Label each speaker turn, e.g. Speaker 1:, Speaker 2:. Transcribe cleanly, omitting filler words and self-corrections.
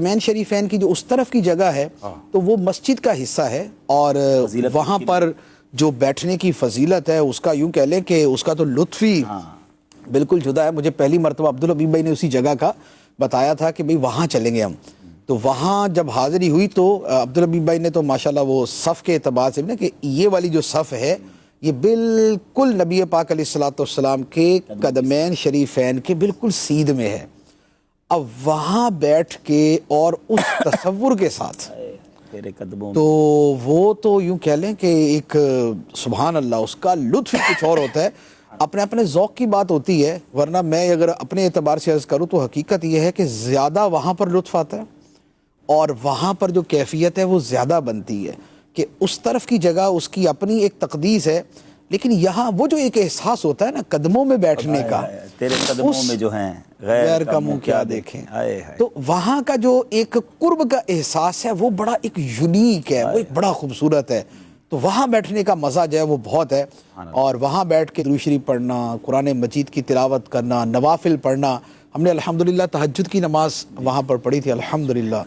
Speaker 1: مین شریفین کی جو اس طرف کی جگہ ہے تو وہ مسجد کا حصہ ہے، اور وہاں پر جو بیٹھنے کی فضیلت ہے اس کا یوں کہہ لیں کہ اس کا تو لطف ہی بالکل جدا ہے۔ مجھے پہلی مرتبہ عبدالحبیب بھائی نے اسی جگہ کا بتایا تھا کہ بھئی وہاں چلیں گے ہم، تو وہاں جب حاضری ہوئی تو عبدالحبیب بھائی نے تو ماشاءاللہ وہ صف کے اعتبار سے کہ یہ والی جو صف ہے یہ بالکل نبی پاک علیہ السلام کے قدمین شریفین کے بالکل سیدھ میں ہے۔ اب وہاں بیٹھ کے اور اس تصور کے ساتھ
Speaker 2: تیرے قدموں
Speaker 1: تو وہ تو یوں کہہ لیں کہ ایک سبحان اللہ، اس کا لطف کچھ اور ہوتا ہے۔ اپنے اپنے ذوق کی بات ہوتی ہے، ورنہ میں اگر اپنے اعتبار سے عرض کروں تو حقیقت یہ ہے کہ زیادہ وہاں پر لطف آتا ہے، اور وہاں پر جو کیفیت ہے وہ زیادہ بنتی ہے کہ اس طرف کی جگہ اس کی اپنی ایک تقدیس ہے، لیکن یہاں وہ جو ایک احساس ہوتا ہے نا قدموں میں بیٹھنے کا،
Speaker 2: تیرے قدموں میں جو ہیں
Speaker 1: غیر کا منہ کیا دیکھیں، تو وہاں کا جو ایک قرب کا احساس ہے وہ بڑا ایک یونیک ہے، وہ ایک بڑا خوبصورت ہے۔ تو وہاں بیٹھنے کا مزہ جو ہے وہ بہت ہے، اور وہاں بیٹھ کے درود شریف پڑھنا، قرآن مجید کی تلاوت کرنا، نوافل پڑھنا۔ ہم نے الحمدللہ تہجد کی نماز وہاں پر پڑھی تھی الحمدللہ۔